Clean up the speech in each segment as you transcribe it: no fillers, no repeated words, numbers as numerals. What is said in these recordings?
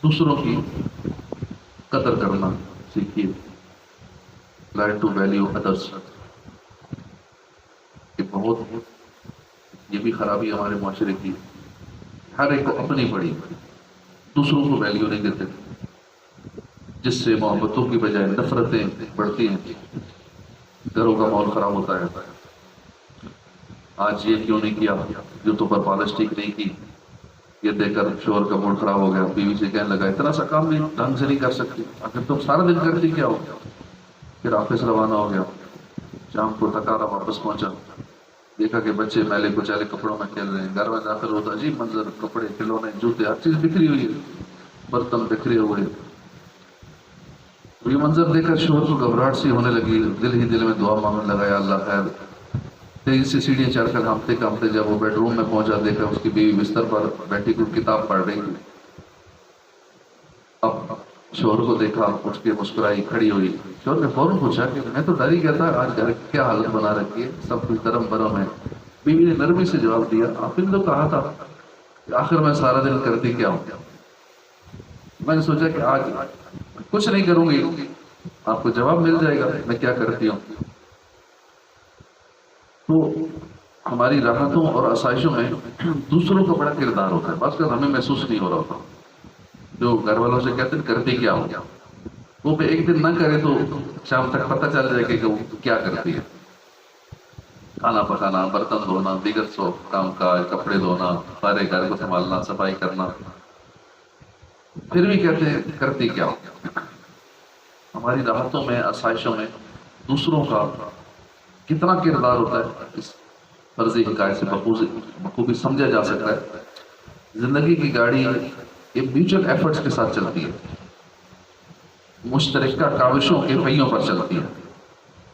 دوسروں کی قدر کرنا سیکھیے. لرن ٹو ویلیو ادرس. یہ بہت یہ بھی خرابی ہمارے معاشرے کی. ہر ایک کو اپنی پڑی، دوسروں کو ویلیو نہیں دیتے، جس سے محبتوں کی بجائے نفرتیں بڑھتی ہیں، گھروں کا ماحول خراب ہوتا ہے. آج یہ کیوں نہیں کیا، جوتوں پر پالش ٹھیک نہیں کی، یہ دیکھ کر شوہر کا موڈ خراب ہو گیا، بیوی سے کہنے لگا اتنا سا کام بھی ڈھنگ سے نہیں کر سکتی، آخر تم سارا دن کرتی کیا ہو. پھر آفس روانہ ہو گیا، شام کو تھکا رہا واپس پہنچا، دیکھا کہ بچے میلے کچالے کپڑوں میں کھیل رہے ہیں. گھر میں داخل ہوتا عجیب منظر، کپڑے کھلونے جوتے ہر چیز بکھری ہوئی ہے، برتن بکھرے ہوئے. یہ منظر دیکھ کر شوہر کو گھبراہٹ سی ہونے لگی. دل ہی دل میں دعا مانگنے لگا، یا اللہ خیر. تیزی سے سیڑھیاں چڑھ کر ہانپتے کانپتے جب وہ بیڈ روم میں پہنچا، دیکھا اس کی بیوی بستر پر بیٹھی کوئی کتاب پڑھ رہی تھی. اب شوہر کو دیکھا، اٹھ کے مسکرائی، کھڑی ہوئی. شوہر نے فوراً پوچھا کہ میں تو ڈر ہی گیا تھا، آج گھر کی کیا حالت بنا رکھی ہے، سب کچھ درم برم ہے. بیوی نے نرمی سے جواب دیا، آپ نے تو کہا تھا کہ آخر میں سارا دن کرتی کیا ہوں. میں نے سوچا کہ آج کچھ نہیں کروں گی، آپ کو جواب مل جائے گا میں کیا کرتی ہوں. تو ہماری راحتوں اور آسائشوں میں دوسروں کا بڑا کردار ہوتا ہے. بعض کا ہمیں محسوس نہیں ہو رہا ہوتا. جو گھر والوں سے کہتے ہیں کرتی کیا ہو، وہ پہ ایک دن نہ کرے تو شام تک پتہ چل جائے کہ وہ کیا کرتی ہے. کھانا پکانا، برتن دھونا، دیگر سو کام کاج، کپڑے دھونا، سارے گھر کو سنبھالنا، صفائی کرنا، پھر بھی کہتے ہیں کرتی کیا ہو. ہماری راحتوں میں، آسائشوں میں دوسروں کا کتنا کردار ہوتا ہے، اس فرضی حکایت سے بخوبی سمجھا جا سکتا ہے. زندگی کی گاڑی یہ میوچل ایفرٹس کے ساتھ چلتی ہے، مشترکہ کاوشوں کے پہیوں پر چلتی ہے،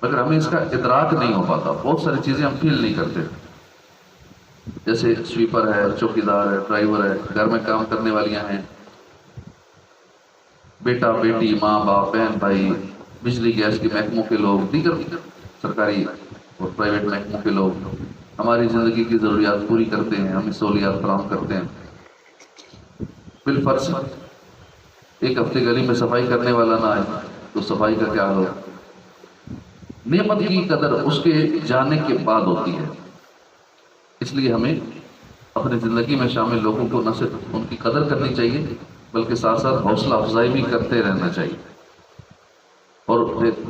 مگر ہمیں اس کا ادراک نہیں ہو پاتا. بہت ساری چیزیں ہم فیل نہیں کرتے، جیسے سویپر ہے، چوکیدار ہے، ڈرائیور ہے، گھر میں کام کرنے والیاں ہیں، بیٹا بیٹی، ماں باپ، بہن بھائی، بجلی گیس کے محکموں کے لوگ، دیگر سرکاری اور پرائیویٹ محکموں کے لوگ ہماری زندگی کی ضروریات پوری کرتے ہیں، ہمیں سہولیات فراہم کرتے ہیں. بالفرض ایک ہفتے گلی میں صفائی کرنے والا نہ آئے تو صفائی کا کیا ہو. نعمت کی قدر اس کے جانے کے بعد ہوتی ہے. اس لیے ہمیں اپنی زندگی میں شامل لوگوں کو نہ صرف ان کی قدر کرنی چاہیے بلکہ ساتھ ساتھ حوصلہ افزائی بھی کرتے رہنا چاہیے، اور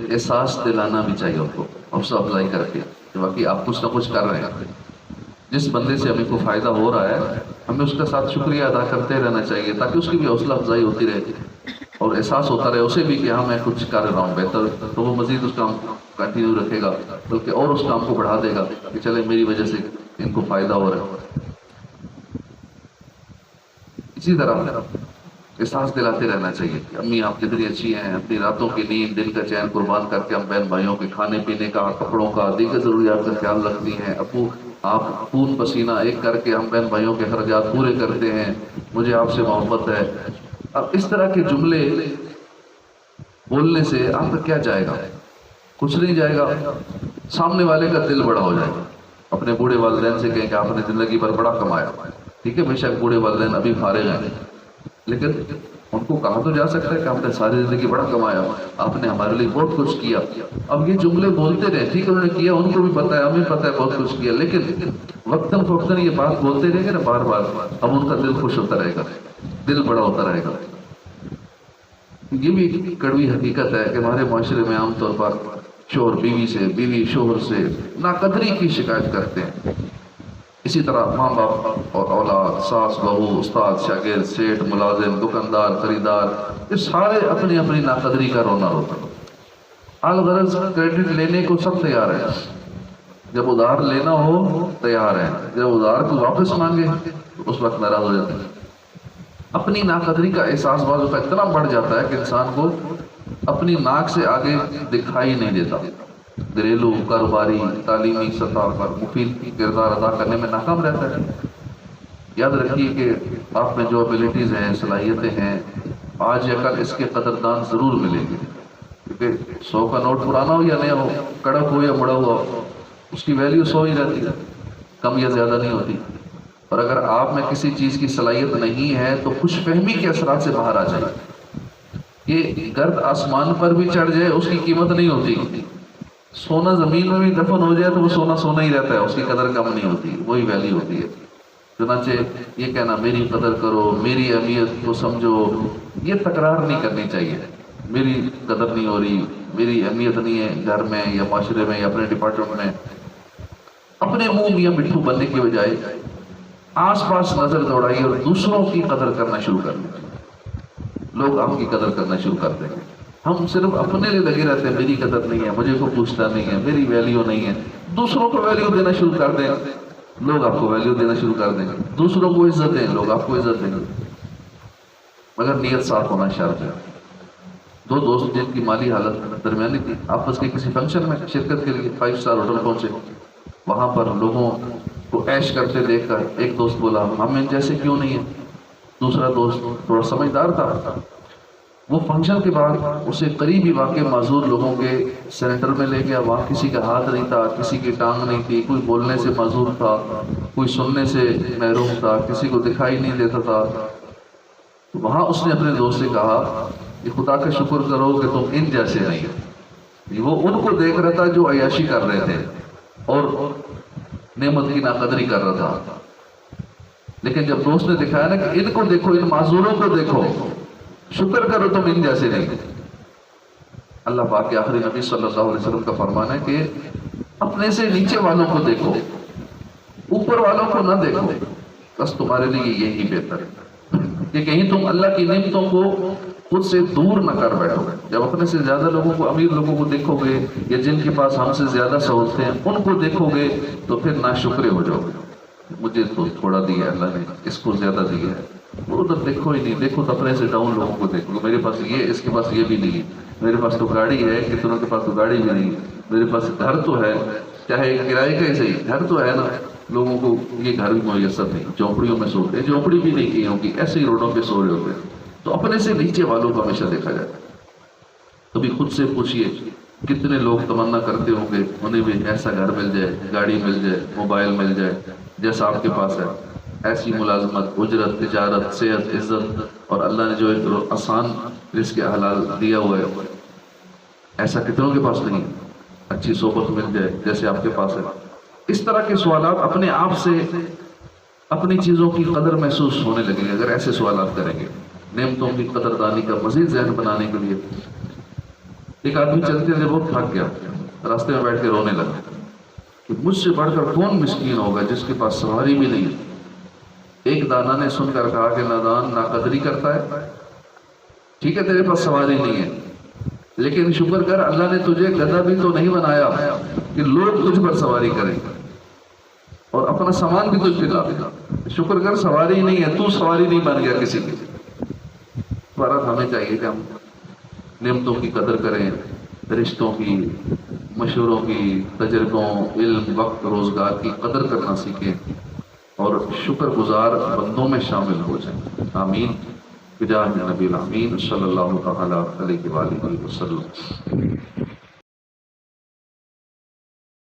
احساس دلانا بھی چاہیے ان کو حوصلہ افزائی کر کے کہ باقی آپ کچھ نہ کچھ کر رہے ہیں. جس بندے سے ہمیں کو فائدہ ہو رہا ہے ہمیں اس کا ساتھ شکریہ ادا کرتے رہنا چاہیے، تاکہ اس کی بھی حوصلہ افزائی ہوتی رہے اور احساس ہوتا رہے اسے بھی کہ ہاں میں کچھ کر رہا ہوں بہتر، تو وہ مزید اس کام کو کنٹینیو رکھے گا، بلکہ اور اس کام کو بڑھا دے گا کہ چلے میری وجہ سے ان کو فائدہ ہو رہا ہے. اسی طرح احساس دلاتے رہنا چاہیے کہ امی آپ کتنی اچھی ہیں، اپنی راتوں کی نیند، دل کا چین قربان کر کے ہم بہن بھائیوں کے کھانے پینے کا، کپڑوں کا، دیگر ضروریات کا خیال رکھتی ہیں. ابو آپ خون پسینہ ایک کر کے ہم بہن بھائیوں کے اخراجات پورے کرتے ہیں، مجھے آپ سے محبت ہے. اب اس طرح کے جملے بولنے سے آپ کا کیا جائے گا؟ کچھ نہیں جائے گا، سامنے والے کا دل بڑا ہو جائے گا. اپنے بوڑھے والدین سے کہیں کہ آپ نے زندگی پر بڑا کمایا، ٹھیک ہے بے شک بوڑھے والدین ابھی فارغ ہیں، لیکن ان کو کہا تو جا سکتا ہے کہ آپ نے ساری زندگی بڑا کمایا، آپ نے ہمارے لیے بہت کچھ کیا. اب یہ جملے بولتے رہے، ٹھیک ہے انہوں نے کیا، ان کو بھی پتا ہے، ہمیں پتا ہے بہت کچھ کیا، لیکن وقتاً فوقتاً یہ بات بولتے رہے گا نا بار بار، اب ان کا دل خوش ہوتا رہے گا، دل بڑا ہوتا رہے گا. یہ بھی ایک کڑوی حقیقت ہے کہ ہمارے معاشرے میں عام طور پر شوہر بیوی سے، بیوی شوہر سے ناقدری کی شکایت کرتے ہیں. اسی طرح ماں باپ اور اولاد، ساس بہو، استاد شاگرد، سیٹ ملازم، دکاندار خریدار، یہ سارے اپنی اپنی ناقدری کا رونا روتا ہے. الغرض کریڈٹ لینے کو سب تیار ہے، جب ادھار لینا ہو تیار ہے، جب ادھار کو واپس مانگے تو اس وقت ناراض ہو جاتے ہیں. اپنی ناقدری کا احساس بعض کا اتنا بڑھ جاتا ہے کہ انسان کو اپنی ناک سے آگے دکھائی نہیں دیتا. گھریلو، کاروباری، تعلیمی سطح پر مفید کردار ادا کرنے میں ناکام رہتا ہے. یاد رکھیے کہ آپ میں جو ابیلٹیز ہیں، صلاحیتیں ہیں، آج یا کل اس کے قدردان ضرور ملیں گے. کیونکہ 100 کا نوٹ پرانا ہو یا نیا ہو، کڑک ہو یا مڑا ہوا ہو، اس کی ویلیو 100 ہی رہتی ہے، کم یا زیادہ نہیں ہوتی. اور اگر آپ میں کسی چیز کی صلاحیت نہیں ہے تو خوش فہمی کے اثرات سے باہر آ جائے. یہ گرد آسمان پر بھی چڑھ جائے اس کی قیمت نہیں ہوتی. سونا زمین میں بھی دفن ہو جائے تو وہ سونا سونا ہی رہتا ہے، اس کی قدر کم نہیں ہوتی، وہی ویلیو ہوتی ہے. چنانچہ یہ کہنا میری قدر کرو، میری اہمیت کو سمجھو، یہ تکرار نہیں کرنی چاہیے. میری قدر نہیں ہو رہی، میری اہمیت نہیں ہے گھر میں یا معاشرے میں یا اپنے ڈپارٹمنٹ میں. اپنے منہ میاں مٹھو بننے کی بجائے آس پاس نظر دوڑائیے اور دوسروں کی قدر کرنا شروع کر دیں. لوگ آپ کی قدر کرنا شروع کر دیں گے. ہم صرف اپنے لیے لگے رہتے ہیں، میری قدر نہیں ہے، مجھے کوئی پوچھتا نہیں ہے، میری ویلیو نہیں ہے. دوسروں کو ویلیو دینا شروع کر دیں، لوگ آپ کو ویلیو دینا شروع کر دیں گے. دوسروں کو عزت دیں، لوگ آپ کو عزت دیں گے. مگر نیت صاف ہونا شرط ہے. دو دوست جن کی مالی حالت درمیانی تھی، آپس کے کسی فنکشن میں شرکت کے لیے 5 اسٹار ہوٹل پہنچے. وہاں پر لوگوں کو عیش کرتے دیکھ کر ایک دوست بولا ہم ان جیسے کیوں نہیں ہیں. دوسرا دوست تھوڑا سمجھدار تھا، وہ فنکشن کے بعد اسے قریبی واقع معذور لوگوں کے سینٹر میں لے گیا. وہاں کسی کا ہاتھ نہیں تھا، کسی کی ٹانگ نہیں تھی، کوئی بولنے سے معذور تھا، کوئی سننے سے محروم تھا، کسی کو دکھائی نہیں دیتا تھا. وہاں اس نے اپنے دوست سے کہا کہ خدا کا شکر کرو کہ تم ان جیسے نہیں. وہ ان کو دیکھ رہا تھا جو عیاشی کر رہے تھے اور نعمت کی ناقدری کر رہا تھا. لیکن جب دوست نے دکھایا نا کہ ان کو دیکھو، ان معذوروں کو دیکھو، شکر کرو تم ان جیسے نہیں. اللہ پاک کے آخری نبی صلی اللہ علیہ وسلم کا فرمان ہے کہ اپنے سے نیچے والوں کو دیکھو، اوپر والوں کو نہ دیکھو. بس تمہارے لیے یہی بہتر ہے کہ کہیں تم اللہ کی نعمتوں کو خود سے دور نہ کر بیٹھو. جب اپنے سے زیادہ لوگوں کو، امیر لوگوں کو دیکھو گے یا جن کے پاس ہم سے زیادہ سہولتیں ہیں ان کو دیکھو گے تو پھر ناشکرے ہو جاؤ گے. مجھے تو تھوڑا دیا اللہ نے، اس کو زیادہ دیا ہے. وہ ادھر دیکھو ہی نہیں. دیکھو تو اپنے سے ڈاؤن لوگوں کو دیکھو. میرے پاس یہ، اس کے پاس یہ بھی نہیں ہے. میرے پاس تو گاڑی ہے، کتنوں کے پاس تو گاڑی بھی نہیں ہے. میرے پاس گھر تو ہے، چاہے کرائے کا ہی صحیح، گھر تو ہے نا. لوگوں کو یہ گھر بھی میسر نہیں، جھونپڑیوں میں سوتے ہیں، جھونپڑی بھی نہیں کی ہوگی، ایسے ہی روڈوں پہ سو رہے ہوتے ہیں. تو اپنے سے نیچے والوں کو ہمیشہ دیکھا جائے. کبھی خود سے پوچھئے کتنے لوگ تمنا کرتے ہوں گے انہیں بھی ایسا گھر مل جائے، گاڑی مل جائے، موبائل مل جائے جیسا آپ کے پاس ہے. ایسی ملازمت، اجرت، تجارت، صحت، عزت، اور اللہ نے جو ایک آسان رزق حلال دیا ہوا ہے، ایسا کتنوں کے پاس نہیں. اچھی صحبت مل جائے جیسے آپ کے پاس ہے. اس طرح کے سوالات اپنے آپ سے اپنی چیزوں کی قدر محسوس ہونے لگیں گے اگر ایسے سوالات کریں گے. نعمتوں کی قدردانی کا مزید ذہن بنانے کے لیے ایک آدمی چلتے چلتے بہت تھک گیا، راستے میں بیٹھ کے رونے لگا کہ مجھ سے بڑھ کر کون مسکین ہوگا جس کے پاس سواری بھی نہیں. ایک دانا نے سن کر کہا کہ نادان ناقدری کرتا ہے. ٹھیک ہے تیرے پاس سواری نہیں ہے، لیکن شکر کر اللہ نے تجھے گدھا بھی تو نہیں بنایا کہ لوگ تجھ پر سواری کریں اور اپنا سامان بھی تجھ پہ لا دے. شکر کر سواری نہیں ہے، تو سواری نہیں بن گیا کسی کی. فرق ہمیں چاہیے کہ ہم نعمتوں کی قدر کریں، رشتوں کی، مشوروں کی، تجربوں، علم، وقت، روزگار کی قدر کرنا سیکھیں اور شکر گزار بندوں میں شامل ہو جائیں. آمین بجاہ نبی الامین صلی اللہ تعالی علیہ وآلہ وسلم.